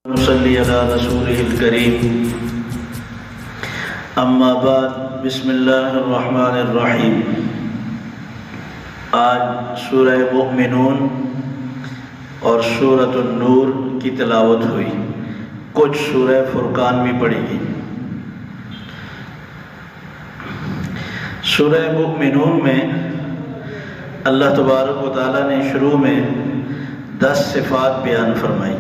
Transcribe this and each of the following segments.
نصلی علی رسولہ الکریم اما بعد بسم اللہ الرحمن الرحیم۔ آج سورہ مؤمنون اور سورۃ النور کی تلاوت ہوئی، کچھ سورہ فرقان بھی پڑھی گئی۔ سورہ مؤمنون میں اللہ تبارک و تعالیٰ نے شروع میں 10 صفات بیان فرمائی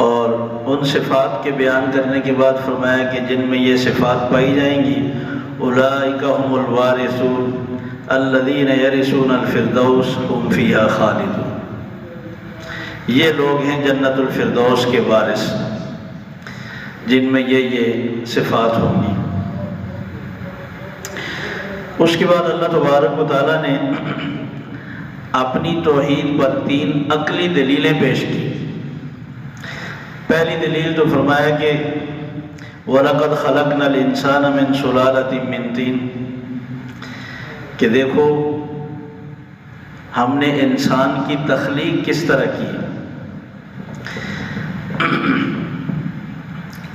اور ان صفات کے بیان کرنے کے بعد فرمایا کہ جن میں یہ صفات پائی جائیں گی اولئک هم الوارثون الذین یرثون الفردوس هم فیہا خالدون، یہ لوگ ہیں جنت الفردوس کے وارث جن میں یہ صفات ہوں گی۔ اس کے بعد اللہ تبارک و تعالیٰ نے اپنی توحید پر 3 عقلی دلیلیں پیش کی۔ پہلی دلیل تو فرمایا کہ وَلَقَدْ خَلَقْنَا الْإِنسَانَ مِنْ سُلَالَةٍ مِّن طِينٍ، کہ دیکھو ہم نے انسان کی تخلیق کس طرح کی،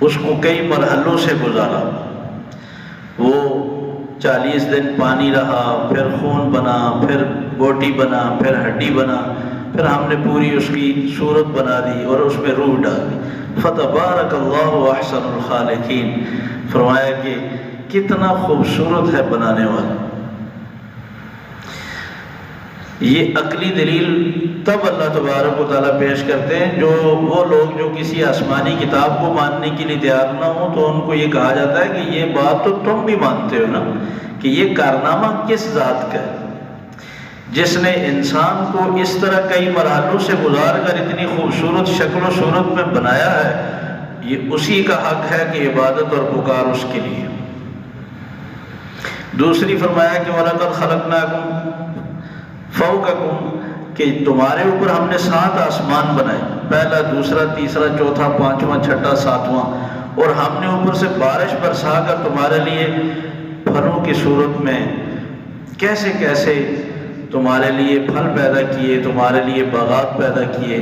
اس کو کئی مرحلوں سے گزارا۔ وہ 40 دن پانی رہا، پھر خون بنا، پھر بوٹی بنا، پھر ہڈی بنا، پھر ہم نے پوری اس کی صورت بنا دی اور اس میں روح ڈال دی۔ فتبارک اللہ احسن الخالقین، فرمایا کہ کتنا خوبصورت ہے بنانے والا۔ یہ عقلی دلیل تب اللہ تبارک و تعالیٰ پیش کرتے ہیں جو وہ لوگ جو کسی آسمانی کتاب کو ماننے کے لیے تیار نہ ہوں، تو ان کو یہ کہا جاتا ہے کہ یہ بات تو تم بھی مانتے ہو نا کہ یہ کارنامہ کس ذات کا ہے جس نے انسان کو اس طرح کئی مرحلوں سے گزار کر اتنی خوبصورت شکل و صورت میں بنایا ہے، یہ اسی کا حق ہے کہ عبادت اور پکار اس کے لیے۔ دوسری فرمایا کہ وَلَقَدْ خَلَقْنَاكُمْ فَوْقَكُمْ، کہ تمہارے اوپر ہم نے 7 آسمان بنائے، پہلا، دوسرا، تیسرا، چوتھا، پانچواں، چھٹا، ساتواں، اور ہم نے اوپر سے بارش برسا کر تمہارے لیے پھلوں کی صورت میں کیسے کیسے تمہارے لیے پھل پیدا کیے، تمہارے لیے باغات پیدا کیے،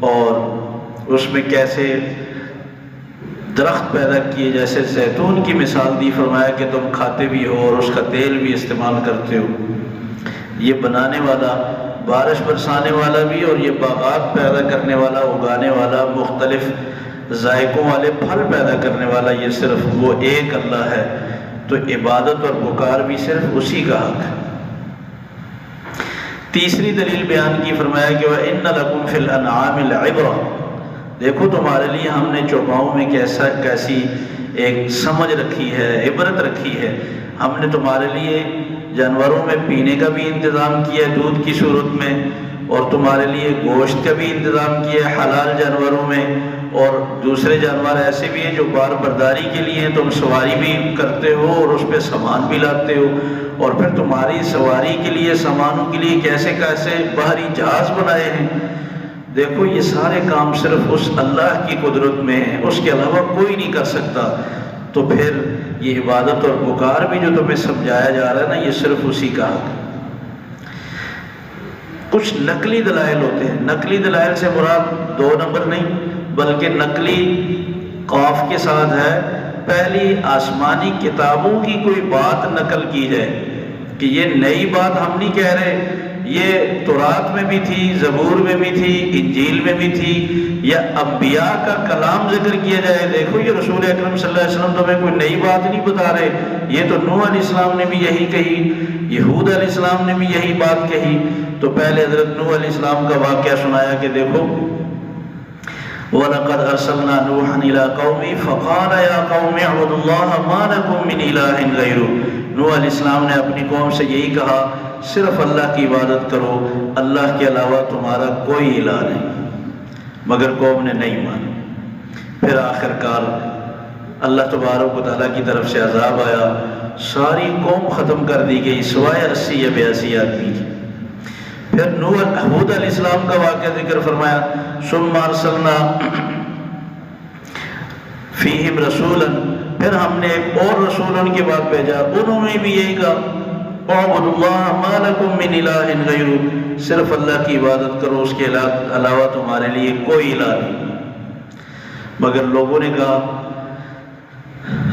اور اس میں کیسے درخت پیدا کیے، جیسے زیتون کی مثال دی، فرمایا کہ تم کھاتے بھی ہو اور اس کا تیل بھی استعمال کرتے ہو۔ یہ بنانے والا، بارش برسانے والا بھی، اور یہ باغات پیدا کرنے والا، اگانے والا، مختلف ذائقوں والے پھل پیدا کرنے والا، یہ صرف وہ ایک اللہ ہے، تو عبادت اور پکار بھی صرف اسی کا حق ہے۔ تیسری دلیل بیان کی، فرمایا کہ وَإِنَّ لَكُمْ فِي الْأَنْعَامِ لَعِبْرَةً، دیکھو تمہارے لیے ہم نے چوپاؤں میں کیسی ایک سمجھ رکھی ہے، عبرت رکھی ہے۔ ہم نے تمہارے لیے جانوروں میں پینے کا بھی انتظام کیا ہے دودھ کی صورت میں، اور تمہارے لیے گوشت کا بھی انتظام کیا ہے حلال جانوروں میں، اور دوسرے جانور ایسے بھی ہیں جو بار برداری کے لیے تم سواری بھی کرتے ہو اور اس پہ سامان بھی لاتے ہو، اور پھر تمہاری سواری کے لیے، سامانوں کے لیے کیسے کیسے بحری جہاز بنائے ہیں۔ دیکھو یہ سارے کام صرف اس اللہ کی قدرت میں ہیں، اس کے علاوہ کوئی نہیں کر سکتا۔ تو پھر یہ عبادت اور پکار بھی جو تمہیں سمجھایا جا رہا ہے نا، یہ صرف اسی کا حق ہے۔ کچھ نقلی دلائل ہوتے ہیں، نقلی دلائل سے مراد 2 نمبر نہیں بلکہ نقلی قاف کے ساتھ ہے، پہلی آسمانی کتابوں کی کوئی بات نقل کی جائے کہ یہ نئی بات ہم نہیں کہہ رہے، یہ تورات میں بھی تھی، زبور میں بھی تھی، انجیل میں بھی تھی، یا انبیاء کا کلام ذکر کیا جائے، دیکھو یہ رسول اکرم صلی اللہ علیہ وسلم تمہیں کوئی نئی بات نہیں بتا رہے، یہ تو نوح علیہ السلام نے بھی یہی کہی، یہود علیہ السلام نے بھی یہی بات کہی۔ تو پہلے حضرت نوح علیہ السلام کا واقعہ سنایا کہ دیکھو وَلَقَدْ أَرْسَلْنَا نُوحًا إِلَىٰ قَوْمِهِ فَقَالَ يَا قَوْمِ اعْبُدُوا اللَّهَ مَا لَكُم مِّنْ إِلَٰهٍ غَيْرُهُ، نوح علیہ السلام نے اپنی قوم سے یہی کہا، صرف اللہ کی عبادت کرو، اللہ کے علاوہ تمہارا کوئی الہ نہیں، مگر قوم نے نہیں مانی۔ پھر آخر کار اللہ تبارک و تعالیٰ کی طرف سے عذاب آیا، ساری قوم ختم کر دی گئی سوائے 80 یا 82 آدمی کی۔ پھر ہود علیہ السلام کا واقعہ ذکر فرمایا، ثم ارسلنا فیہم رسولا، پھر ہم نے ایک اور رسول ان کے بعد بھیجا، انہوں نے بھی یہی کہا اعبدوا اللہ ما لکم من الہ غیرہ، صرف اللہ کی عبادت کرو، اس کے علاوہ تمہارے لیے کوئی الہ نہیں۔ مگر لوگوں نے کہا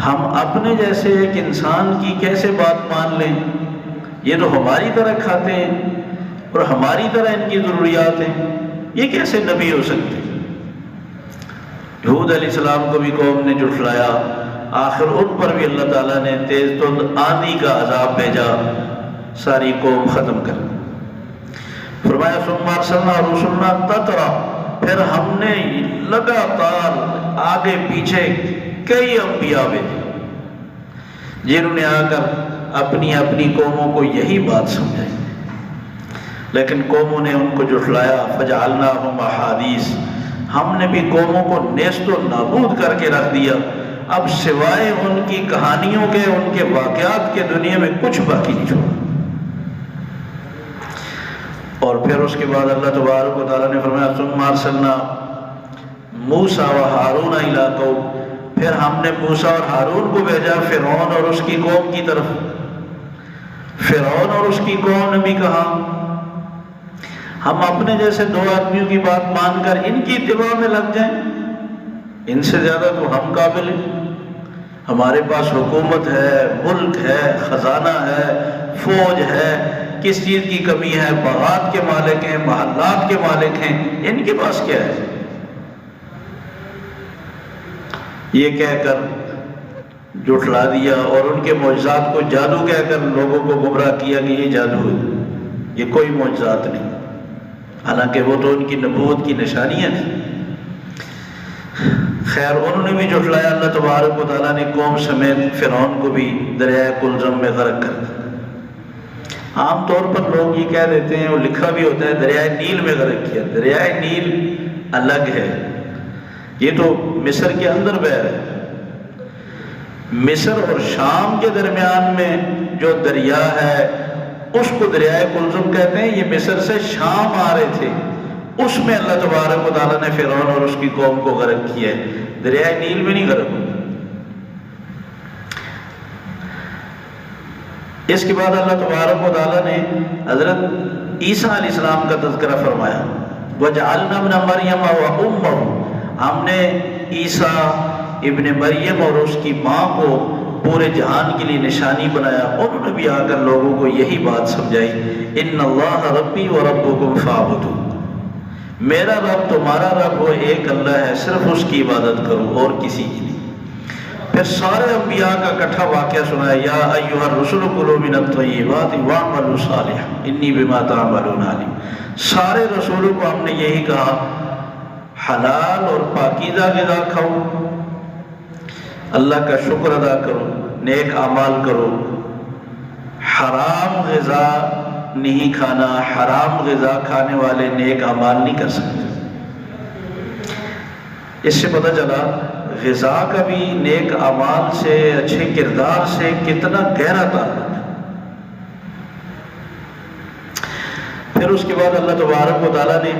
ہم اپنے جیسے ایک انسان کی کیسے بات مان لیں؟ یہ تو ہماری طرح کھاتے ہیں اور ہماری طرح ان کی ضروریات ہیں، یہ کیسے نبی ہو سکتے؟ ہود علیہ السلام کو بھی قوم نے جھٹلایا، آخر ان پر بھی اللہ تعالیٰ نے تیز تند آندھی کا عذاب بھیجا، ساری قوم ختم کر۔ فرمایا ثم ارسلنا رسلنا تترا، پھر ہم نے لگاتار آگے پیچھے کئی انبیاء بھیجے جنہوں نے آ کر اپنی اپنی قوموں کو یہی بات سمجھائی، لیکن قوموں نے ان کو جھٹلایا۔ فجعلناہم احادیث، ہم نے بھی قوموں کو نیست و نابود کر کے رکھ دیا، اب سوائے ان کی کہانیوں کے، ان کے واقعات کے دنیا میں کچھ باقی نہیں چھوڑا۔ اور پھر اس کے بعد اللہ تبارک و تعالیٰ نے فرمایا ثم ارسلنا موسیٰ و ہارون الی قوم، پھر ہم نے موسیٰ اور ہارون کو بھیجا فرعون اور اس کی قوم کی طرف۔ فرعون اور اس کی قوم نے بھی کہا ہم اپنے جیسے دو آدمیوں کی بات مان کر ان کی اتباع میں لگ جائیں، ان سے زیادہ تو ہم قابل ہیں، ہمارے پاس حکومت ہے، ملک ہے، خزانہ ہے، فوج ہے، کس چیز کی کمی ہے؟ باغات کے مالک ہیں، محلات کے مالک ہیں، ان کے پاس کیا ہے؟ یہ کہہ کر جھٹلا دیا اور ان کے معجزات کو جادو کہہ کر لوگوں کو گمراہ کیا کہ یہ جادو ہے، یہ کوئی معجزات نہیں، حالانکہ وہ تو ان کی نبوت کی نشانیاں تھیں۔ خیر انہوں نے بھی جھٹلایا، اللہ تبارک و تعالیٰ نے قوم سمیت فرعون کو بھی دریائے کلزم میں غرق کر دیا۔ عام طور پر لوگ یہ کہہ دیتے ہیں، وہ لکھا بھی ہوتا ہے دریائے نیل میں غرق کیا، دریائے نیل الگ ہے، یہ تو مصر کے اندر بہہ رہا ہے۔ مصر اور شام کے درمیان میں جو دریا ہے اس کو دریائے کلزم کہتے ہیں، یہ مصر سے شام آ رہے تھے، اس میں اللہ تبارک و تعالیٰ نے فرعون اور اس کی قوم کو غرق کیا ہے، دریائے نیل میں نہیں غرق ہوئی۔ اس کے بعد اللہ تبارک و تعالیٰ نے حضرت عیسیٰ علیہ السلام کا تذکرہ فرمایا، وَجَعَلْنَا ابْنَ مَرْيَمَ وَأُمَّهُ، ہم نے عیسیٰ ابن مریم اور اس کی ماں کو پورے جہان کے لیے نشانی بنایا۔ انہوں نے بھی آ کر لوگوں کو یہی بات سمجھائی، ان اللہ ربی و ربکم فاعبدوا، میرا رب تمہارا رب وہ ایک اللہ ہے، صرف اس کی عبادت کرو اور کسی کی نہیں۔ پھر سارے انبیاء کا اکٹھا واقعہ سنایا، یا ایھا الرسل کلوا من الطیبات واعملوا صالحا انی بما تعملون علیم۔ سارے رسولوں کو ہم نے یہی کہا حلال اور پاکیزہ غذا کھاؤ، اللہ کا شکر ادا کرو، نیک اعمال کرو، حرام غذا نہیں کھانا، حرام غذا کھانے والے نیک اعمال نہیں کر سکتے۔ اس سے پتہ چلا غذا کا بھی نیک اعمال سے، اچھے کردار سے کتنا گہرا تعلق ہے۔ پھر اس کے بعد اللہ تبارک و تعالیٰ نے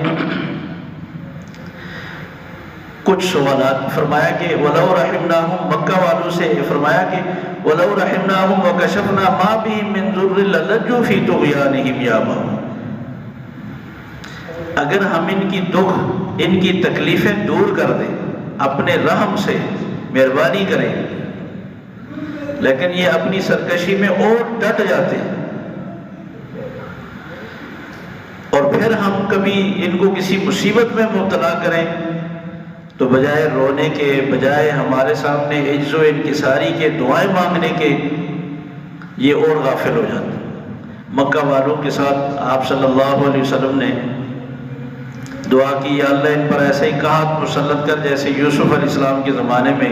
کچھ سوالات فرمایا کہ وَلَوْ رَحِمْنَاهُمْ، مکہ والوں سے فرمایا کہ وَلَوْ رَحِمْنَاهُمْ وَكَشَفْنَا مَا بِهِمْ مِنْ ضُرٍّ لَلَجُّوا فِي طُغْيَانِهِمْ يَعْمَهُونَ، اگر ہم ان کی دکھ، ان کی تکلیفیں دور کر دیں، اپنے رحم سے مہربانی کریں، لیکن یہ اپنی سرکشی میں اور ڈٹ جاتے ہیں، اور پھر ہم کبھی ان کو کسی مصیبت میں مبتلا کریں تو بجائے رونے کے، بجائے ہمارے سامنے عجز و انکساری کے، دعائیں مانگنے کے، یہ اور غافل ہو جاتے ہیں۔ مکہ والوں کے ساتھ آپ صلی اللہ علیہ وسلم نے دعا کی، یا اللہ ان پر ایسے ہی قحط مسلط کر جیسے یوسف علیہ السلام کے زمانے میں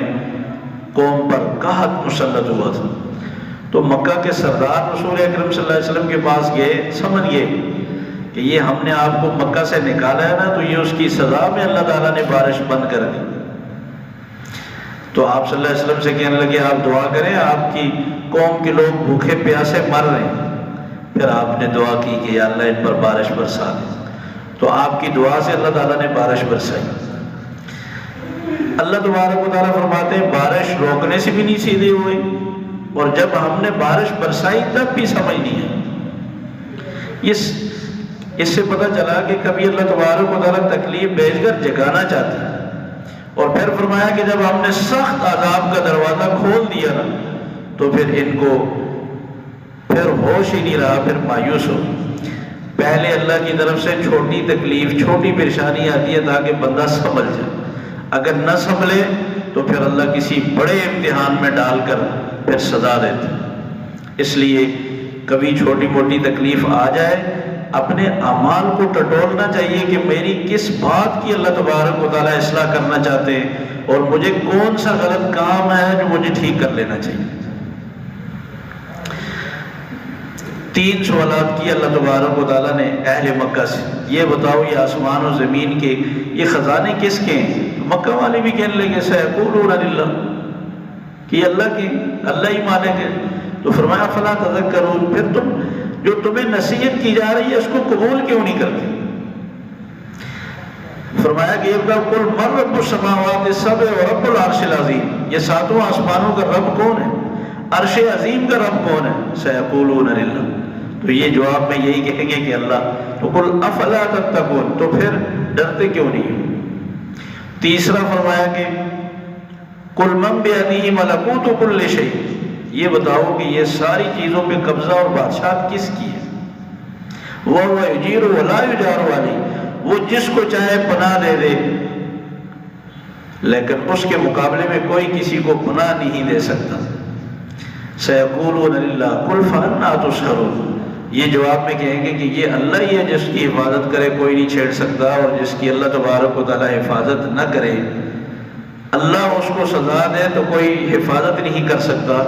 قوم پر قحط مسلط ہوا تھا۔ تو مکہ کے سردار رسول اکرم صلی اللہ علیہ وسلم کے پاس گئے، سمجھ گئے کہ یہ ہم نے آپ کو مکہ سے نکالا ہے نا، تو یہ اس کی سزا میں اللہ تعالیٰ نے بارش بند کر دی۔ تو آپ صلی اللہ علیہ وسلم سے کہنے لگے آپ دعا کریں، آپ کی قوم کے لوگ بھوکے پیاسے مر رہے ہیں۔ پھر آپ نے دعا کی کہ یا اللہ ان پر بارش برسا دے، تو آپ کی دعا سے اللہ تعالیٰ نے بارش برسائی۔ اللہ تبارک و تعالیٰ فرماتے ہیں بارش روکنے سے بھی نہیں سیدھے ہوئے، اور جب ہم نے بارش برسائی تب بھی سمجھ نہیں ہے۔ یہ اس سے پتہ چلا کہ کبھی اللہ تبارک و تعالیٰ تکلیف بھیج کر جگانا چاہتا ہے. اور پھر فرمایا کہ جب ہم نے سخت عذاب کا دروازہ کھول دیا نا تو پھر ان کو پھر ہوش ہی نہیں رہا، پھر مایوس ہو. پہلے اللہ کی طرف سے چھوٹی تکلیف، چھوٹی پریشانی آتی ہے تاکہ بندہ سنبھل جائے. اگر نہ سنبھلے تو پھر اللہ کسی بڑے امتحان میں ڈال کر پھر سزا دیتا. اس لیے کبھی چھوٹی موٹی تکلیف آ جائے اپنے اعمال کو ٹٹولنا چاہیے کہ میری کس بات کی اللہ تبارک و تعالیٰ اصلاح کرنا چاہتے ہیں اور مجھے کون سا غلط کام ہے جو مجھے ٹھیک کر لینا چاہیے. 3 سوالات کی اللہ تبارک و تعالیٰ نے اہل مکہ سے. یہ بتاؤ یہ آسمان و زمین کے یہ خزانے کس کے ہیں؟ مکہ والے بھی کہنے لگے سیقولون للہ کہ یہ اللہ کی، اللہ ہی مالک ہے. تو فرمایا فلا تذکرون، پھر تم جو تمہیں نصیحت کی جا رہی ہے اس کو قبول کیوں نہیں کرتے؟ فرمایا کہ یہ قل من رب السماوات السبع و رب العرش العظیم، یہ 7 آسمانوں کا رب کون ہے، عرش عظیم کا رب کون ہے؟ سیقولون للہ. تو یہ جواب میں یہی کہیں گے کہ اللہ. تو قل افلا تتقون، تو پھر ڈرتے کیوں نہیں ہو؟ تیسرا فرمایا کہ قل من بیدہ ملکوت کل شیء، یہ بتاؤ کہ یہ ساری چیزوں پہ قبضہ اور بادشاہت کس کی ہے؟ وَهُوَ يُجِيرُ وَلَا يُجَارُ عَلَيْهِ، وہ جس کو چاہے پناہ دے دے لیکن اس کے مقابلے میں کوئی کسی کو پناہ نہیں دے سکتا. سَيَقُولُونَ لِلَّهِ قُلْ فَأَنَّىٰ تُسْحَرُونَ، یہ جواب میں کہیں گے کہ یہ اللہ ہی ہے جس کی حفاظت کرے کوئی نہیں چھیڑ سکتا، اور جس کی اللہ تبارک و تعالیٰ حفاظت نہ کرے، اللہ اس کو سزا دے تو کوئی حفاظت نہیں کر سکتا.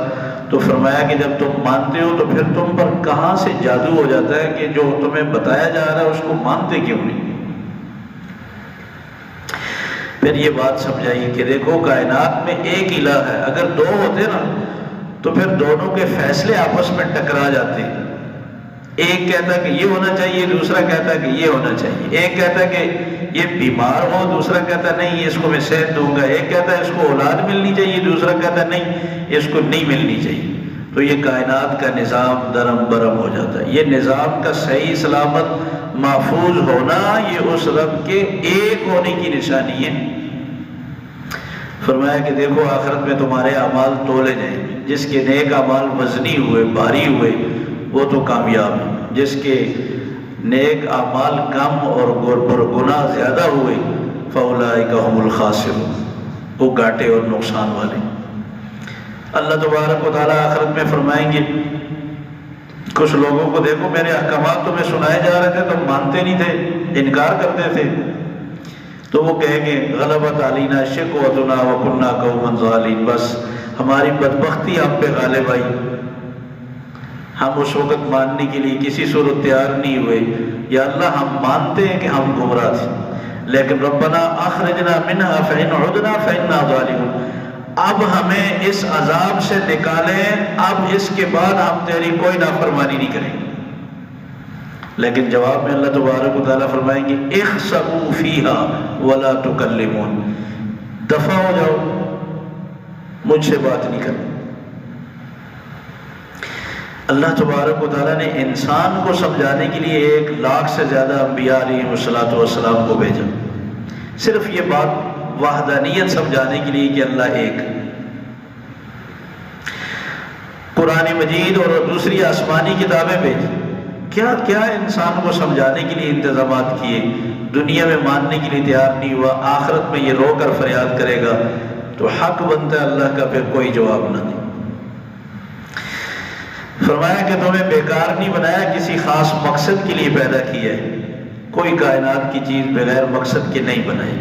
تو فرمایا کہ جب تم مانتے ہو تو پھر تم پر کہاں سے جادو ہو جاتا ہے کہ جو تمہیں بتایا جا رہا ہے اس کو مانتے کیوں نہیں؟ پھر یہ بات سمجھائی کہ دیکھو کائنات میں ایک الہ ہے، اگر 2 ہوتے نا تو پھر دونوں کے فیصلے آپس میں ٹکرا جاتے. ایک کہتا ہے کہ یہ ہونا چاہیے، دوسرا کہتا ہے کہ یہ ہونا چاہیے. ایک کہتا ہے کہ یہ بیمار ہو، دوسرا کہتا ہے نہیں اس کو میں صحت دوں گا. ایک کہتا ہے اس کو اولاد ملنی چاہیے، دوسرا کہتا ہے نہیں اس کو نہیں ملنی چاہیے. تو یہ کائنات کا نظام درم برم ہو جاتا ہے. یہ نظام کا صحیح سلامت محفوظ ہونا یہ اس رب کے ایک ہونے کی نشانی ہے. فرمایا کہ دیکھو آخرت میں تمہارے اعمال تولے جائیں گے. جس کے نیک اعمال وزنی ہوئے، بھاری ہوئے، وہ تو کامیاب ہے. جس کے نیک اعمال کم اور گناہ زیادہ ہوئے فَأُولَٰئِكَ هُمُ الْخَاسِرُونَ، وہ گھاٹے اور نقصان والے. اللہ تبارک و تعالیٰ آخرت میں فرمائیں گے کچھ لوگوں کو دیکھو میرے احکامات تمہیں سنائے جا رہے تھے تم مانتے نہیں تھے، انکار کرتے تھے. تو وہ کہیں گے غلبت علینا شقوتنا وکنا قوما ظالمین، بس ہماری بدبختی ہم پہ غالب آئی، ہم اس وقت ماننے کے لیے کسی صورت تیار نہیں ہوئے. یا اللہ ہم مانتے ہیں کہ ہم گمراہ تھے لیکن ربنا اخرجنا منہا فإن عدنا فإنا ظالمون، اب ہمیں اس عذاب سے نکالیں، اب اس کے بعد ہم تیری کوئی نافرمانی نہیں کریں گے. لیکن جواب میں اللہ تبارک و تعالیٰ فرمائیں گے اخسئوا فیہا ولا تکلمون، دفع ہو جاؤ، مجھ سے بات نہیں کرنا. اللہ تبارک و تعالیٰ نے انسان کو سمجھانے کے لیے 1 لاکھ سے زیادہ انبیاء علیہ السلام کو بھیجا، صرف یہ بات وحدانیت سمجھانے کے لیے کہ اللہ ایک. قرآن مجید اور دوسری آسمانی کتابیں بھیجی، کیا کیا انسان کو سمجھانے کے لیے انتظامات کیے. دنیا میں ماننے کے لیے تیار نہیں ہوا، آخرت میں یہ رو کر فریاد کرے گا تو حق بنتا ہے اللہ کا پھر کوئی جواب نہ دے. فرمایا کہ تمہیں بیکار نہیں بنایا، کسی خاص مقصد کے لیے پیدا کیا ہے. کوئی کائنات کی چیز بغیر مقصد کے نہیں بنائی.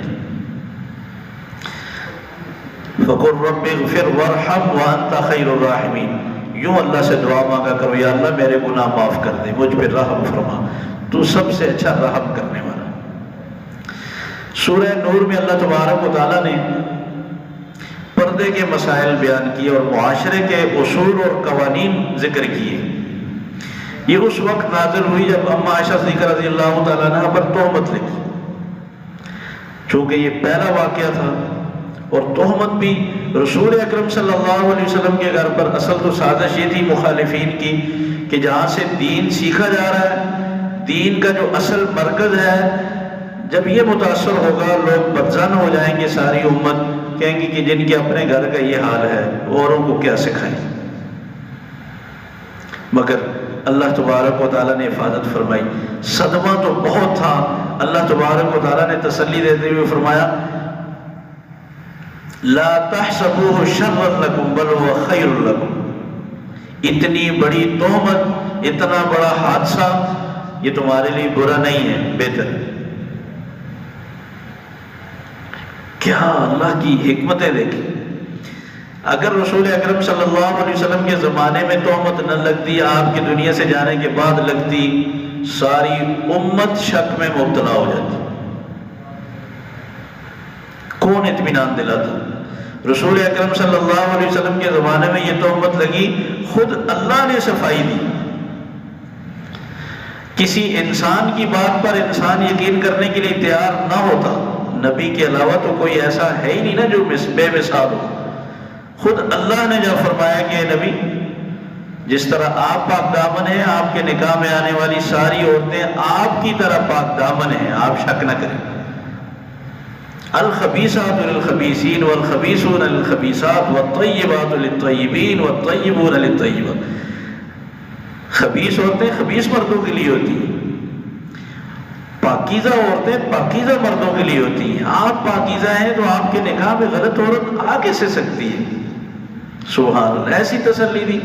فَقُلْ رَبِّ اغْفِرْ وَارْحَمْ وَأَنْتَ خَيْرُ الرَّاحِمِينَ، یوں اللہ سے دعا مانگا کرو یا اللہ میرے گناہ معاف کر دے، مجھ پہ رحم فرما، تو سب سے اچھا رحم کرنے والا. سورہ نور میں اللہ تبارک و تعالیٰ نے پردے کے مسائل بیان کیے اور معاشرے کے اصول اور قوانین ذکر کیے. یہ اس وقت نازل ہوئی جب اما عائشہ صدیقہ رضی اللہ تعالیٰ عنہ پر تہمت لگی، چونکہ یہ پہلا واقعہ تھا اور تہمت بھی رسول اکرم صلی اللہ علیہ وسلم کے گھر پر. اصل تو سازش یہ تھی مخالفین کی کہ جہاں سے دین سیکھا جا رہا ہے دین کا جو اصل مرکز ہے، جب یہ متاثر ہوگا لوگ بدظن ہو جائیں گے، ساری امت کہیں گی کہ جن کے اپنے گھر کا یہ حال ہے اوروں کو کیا سکھائیں۔ مگر اللہ تبارک و تعالیٰ نے حفاظت فرمائی۔ صدمہ تو بہت تھا، اللہ تبارک و تعالیٰ نے تسلی دیتے ہوئے فرمایا لا تحسبوه شرا لکم بل هو خیر لکم۔ اتنی بڑی تہمت، اتنا بڑا حادثہ یہ تمہارے لیے برا نہیں ہے، بہتر ہے۔ کیا اللہ کی حکمتیں دیکھیں۔ اگر رسول اکرم صلی اللہ علیہ وسلم کے زمانے میں تہمت نہ لگتی، آپ کی دنیا سے جانے کے بعد لگتی، ساری امت شک میں مبتلا ہو جاتی۔ کون اطمینان دلاتا؟ رسول اکرم صلی اللہ علیہ وسلم کے زمانے میں یہ تہمت لگی، خود اللہ نے صفائی دی۔ کسی انسان کی بات پر انسان یقین کرنے کے لیے تیار نہ ہوتا، نبی کے علاوہ تو کوئی ایسا ہے ہی نہیں نا جو بے مثال ہو۔ خود اللہ نے جب فرمایا کہ اے نبی، جس طرح آپ پاک دامن ہیں، آپ کے نکاح میں آنے والی ساری عورتیں آپ کی طرح پاک دامن ہیں، آپ شک نہ کریں۔ الخبیثات للخبیثین والخبیثون للخبیثات والطیبات للطیبین والطیبون للطیبات۔ خبیث عورتیں خبیث مردوں کے لیے ہوتی ہیں، پاکیزہ عورتیں پاکیزہ مردوں کے لیے ہوتی ہیں۔ آپ پاکیزہ ہیں تو آپ کے نکاح میں غلط عورت آ کیسے سکتی ہے؟ سبحان اللہ، ایسی تسلی دی۔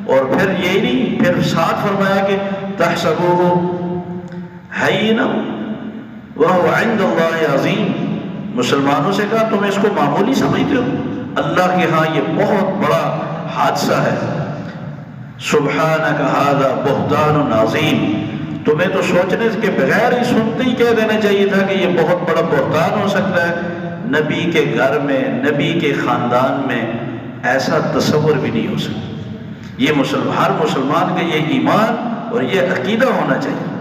اور پھر یہی نہیں، پھر ساتھ فرمایا کہ تحسبوہ ہینا وہو عند اللہ عظیم۔ مسلمانوں سے کہا تم اس کو معمولی سمجھتے ہو، اللہ کے ہاں یہ بہت بڑا حادثہ ہے۔ سبحانک ھذا بہتان عظیم۔ تمہیں تو سوچنے کے بغیر ہی سنتے ہی کہہ دینا چاہیے تھا کہ یہ بہت بڑا بہتان ہو سکتا ہے۔ نبی کے گھر میں، نبی کے خاندان میں ایسا تصور بھی نہیں ہو سکتا۔ یہ ہر مسلمان کا یہ ایمان اور یہ عقیدہ ہونا چاہیے۔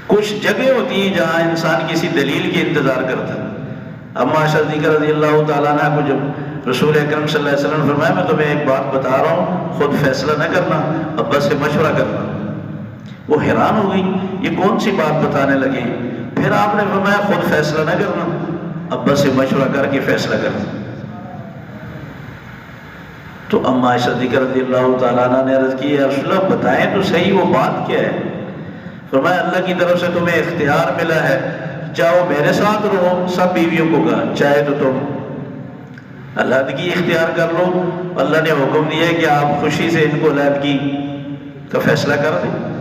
کچھ جگہ ہوتی ہیں جہاں انسان کسی دلیل کی انتظار کرتا ہے۔ اما عائشہ صدیقہ رضی اللہ تعالیٰ عنہ کو جب رسول اکرم صلی اللہ علیہ وسلم نے فرمایا میں تمہیں ایک بات بتا رہا ہوں، خود فیصلہ نہ کرنا، ابا سے مشورہ کرنا، وہ حیران ہو گئی، یہ کون سی بات بتانے لگے؟ پھر آپ نے فرمایا خود فیصلہ نہ کرنا، ابا سے مشورہ کر کے فیصلہ کرنا۔ تو اما عائشہ صدیقہ رضی اللہ تعالیٰ عنہ نے عرض کی یا رسول اللہ بتائیں تو صحیح وہ بات کیا ہے؟ فرمایا اللہ کی طرف سے تمہیں اختیار ملا ہے، چاہو میرے ساتھ رہو، سب بیویوں کو کہا، چاہے تو تم علیحدگی اختیار کر لو، اللہ نے حکم دیا ہے کہ آپ خوشی سے ان کو علیحدگی کا فیصلہ کر دیں۔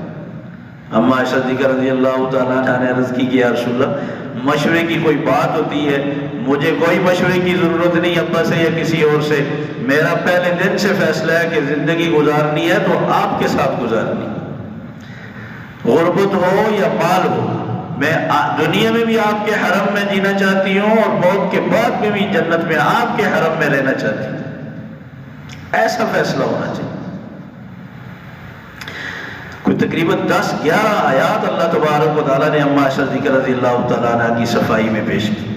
اما عائشہ صدیقہ رضی اللہ تعالیٰ عنہ نے عرض کی کہ یا رسول اللہ مشورے کی کوئی بات ہوتی ہے، مجھے کوئی مشورے کی ضرورت نہیں ابا سے یا کسی اور سے، میرا پہلے دن سے فیصلہ ہے کہ زندگی گزارنی ہے تو آپ کے ساتھ گزارنی، غربت ہو یا مال ہو، میں دنیا میں بھی آپ کے حرم میں جینا چاہتی ہوں اور موت کے بعد میں بھی جنت میں آپ کے حرم میں رہنا چاہتی ہوں۔ ایسا فیصلہ ہونا چاہیے۔ کوئی تقریباً 10-11 آیات اللہ تبارک و تعالیٰ نے اما عائشہ صدیقہ رضی اللہ تعالیٰ عنہ کی صفائی میں پیش کی۔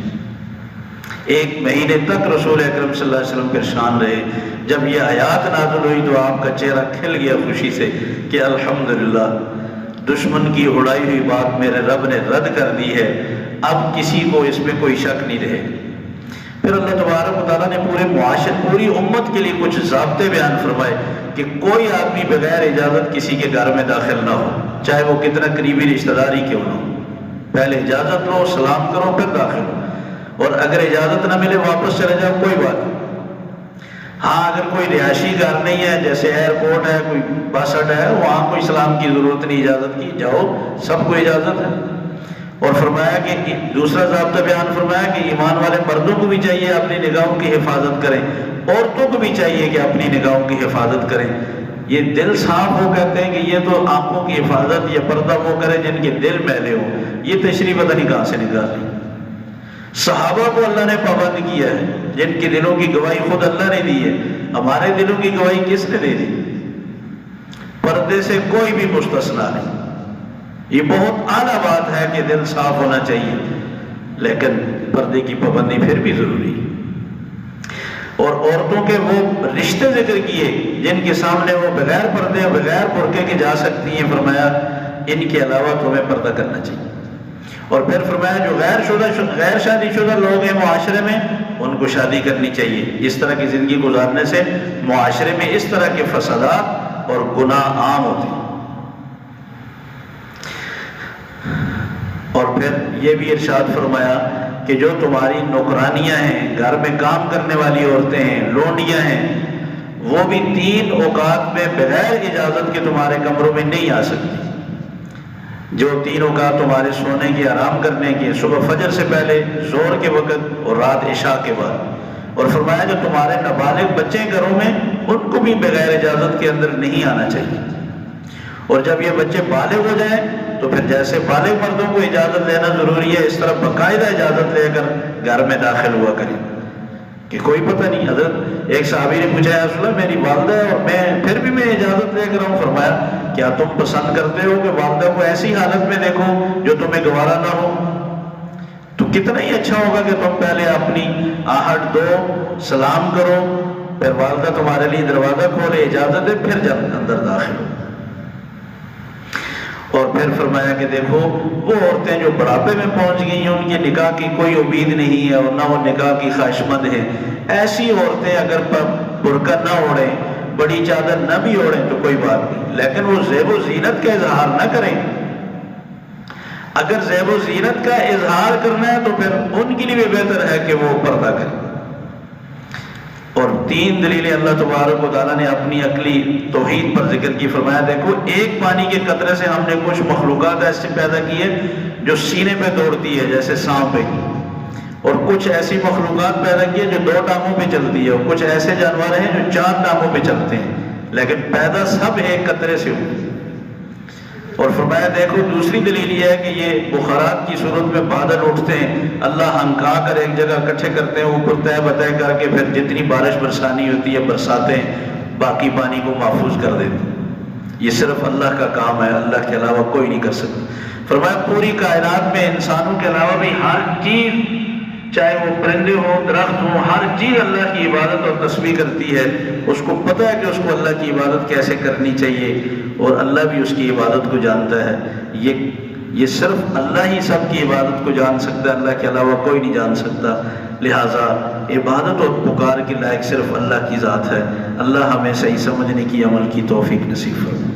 ایک مہینے تک رسول اکرم صلی اللہ علیہ وسلم پریشان رہے۔ جب یہ آیات نازل ہوئی تو آپ کا چہرہ کھل گیا خوشی سے کہ الحمدللہ دشمن کی اڑائی ہوئی بات میرے رب نے رد کر دی ہے، اب کسی کو اس میں کوئی شک نہیں رہے۔ پھر اللہ تبارک و تعالیٰ نے پورے معاشرے، پوری امت کے لیے کچھ ضابطے بیان فرمائے کہ کوئی آدمی بغیر اجازت کسی کے گھر میں داخل نہ ہو، چاہے وہ کتنا قریبی رشتہ داری کیوں نہ ہو، پہلے اجازت لو، سلام کرو، پھر داخل ہو، اور اگر اجازت نہ ملے واپس چلے جاؤ، کوئی بات نہیں۔ ہاں اگر کوئی رہائشی گھر نہیں ہے، جیسے ایئرپورٹ ہے، کوئی بس اڈا ہے، وہاں کوئی سلام کی ضرورت نہیں، اجازت کی، جاؤ، سب کو اجازت ہے۔ اور فرمایا کہ دوسرا ضابطہ بیان فرمایا کہ ایمان والے مردوں کو بھی چاہیے اپنی نگاہوں کی حفاظت کریں، عورتوں کو بھی چاہیے کہ اپنی نگاہوں کی حفاظت کریں۔ یہ دل صاف ہو، کہتے ہیں کہ یہ تو آنکھوں کی حفاظت یا پردہ وہ کرے جن کے دل میلے ہوں، یہ تشریح پتہ نہیں کہاں سے نکالی۔ صحابہ کو اللہ نے پابند کیا ہے، جن کے دلوں کی گواہی خود اللہ نے دی ہے۔ ہمارے دلوں کی گواہی کس نے دے دی؟ پردے سے کوئی بھی مستثنا نہیں۔ یہ بہت اعلیٰ بات ہے کہ دل صاف ہونا چاہیے، لیکن پردے کی پابندی پھر بھی ضروری ہے۔ اور عورتوں کے وہ رشتے ذکر کیے جن کے سامنے وہ بغیر پردے بغیر برقعے کے جا سکتی ہیں، فرمایا ان کے علاوہ تمہیں پردہ کرنا چاہیے۔ اور پھر فرمایا جو غیر شادی شدہ لوگ ہیں معاشرے میں، ان کو شادی کرنی چاہیے۔ اس طرح کی زندگی گزارنے سے معاشرے میں اس طرح کے فسادات اور گناہ عام ہوتے ہیں۔ اور پھر یہ بھی ارشاد فرمایا کہ جو تمہاری نوکرانیاں ہیں، گھر میں کام کرنے والی عورتیں ہیں، لونڈیاں ہیں، وہ بھی 3 اوقات میں بغیر اجازت کے تمہارے کمروں میں نہیں آ سکتی۔ جو 3 اوقات تمہارے سونے کے، آرام کرنے کے، صبح فجر سے پہلے، ظہر کے وقت اور رات عشاء کے بعد۔ اور فرمایا جو تمہارے نابالغ بچے گھروں میں، ان کو بھی بغیر اجازت کے اندر نہیں آنا چاہیے۔ اور جب یہ بچے بالغ ہو جائیں تو پھر جیسے بالغ مردوں کو اجازت لینا ضروری ہے، اس طرح باقاعدہ اجازت لے کر گھر میں داخل ہوا کریں کہ کوئی پتہ نہیں۔ حضرت ایک صحابی نے پوچھا یا رسول اللہ میری والدہ ہے اور پھر بھی میں اجازت لے کر ہوں۔ فرمایا کیا تم پسند کرتے ہو کہ والدہ کو ایسی حالت میں دیکھو جو تمہیں گوارا نہ ہو؟ تو کتنا ہی اچھا ہوگا کہ تم پہلے اپنی آہٹ دو، سلام کرو، پھر والدہ تمہارے لیے دروازہ کھولے، اجازت دے، پھر جب اندر داخل ہو۔ اور پھر فرمایا کہ دیکھو وہ عورتیں جو بڑھاپے میں پہنچ گئی ہیں، ان کے نکاح کی کوئی امید نہیں ہے اور نہ وہ نکاح کی خواہش مند ہے، ایسی عورتیں اگر برقع نہ اوڑھیں، بڑی چادر نہ بھی اوڑھیں تو کوئی بات نہیں، لیکن وہ زیب و زینت کا اظہار نہ کریں۔ اگر زیب و زینت کا اظہار کرنا ہے تو پھر ان کے لیے بھی بہتر ہے کہ وہ پردہ کریں۔ اور 3 دلیلیں اللہ تبارک و تعالیٰ نے اپنی عقلی توحید پر ذکر کی۔ فرمایا دیکھو ایک پانی کے قطرے سے ہم نے کچھ مخلوقات ایسے پیدا کی ہے جو سینے پہ دوڑتی ہے جیسے سانپ ہے، اور کچھ ایسی مخلوقات پیدا کی ہے جو 2 ٹانگوں پہ چلتی ہے، اور کچھ ایسے جانور ہیں جو 4 ٹانگوں پہ چلتے ہیں، لیکن پیدا سب ایک قطرے سے ہوئی۔ اور فرمایا دیکھو دوسری دلیل یہ ہے کہ یہ بخارات کی صورت میں بادل اٹھتے ہیں، اللہ ہنکا کر ایک جگہ اکٹھے کرتے ہیں، اوپر طے بطے کر کے پھر جتنی بارش برسانی ہوتی ہے برساتے ہیں، باقی پانی کو محفوظ کر دیتے ہیں۔ یہ صرف اللہ کا کام ہے، اللہ کے علاوہ کوئی نہیں کر سکتا۔ فرمایا پوری کائنات میں انسانوں کے علاوہ بھی ہر چیز، چاہے وہ پرندے ہوں، درخت ہوں، ہر چیز اللہ کی عبادت اور تسبیح کرتی ہے۔ اس کو پتہ ہے کہ اس کو اللہ کی عبادت کیسے کرنی چاہیے، اور اللہ بھی اس کی عبادت کو جانتا ہے۔ یہ صرف اللہ ہی سب کی عبادت کو جان سکتا ہے، اللہ کے علاوہ کوئی نہیں جان سکتا۔ لہٰذا عبادت اور پکار کے لائق صرف اللہ کی ذات ہے۔ اللہ ہمیں صحیح سمجھنے کی، عمل کی توفیق نصیب فرمائے۔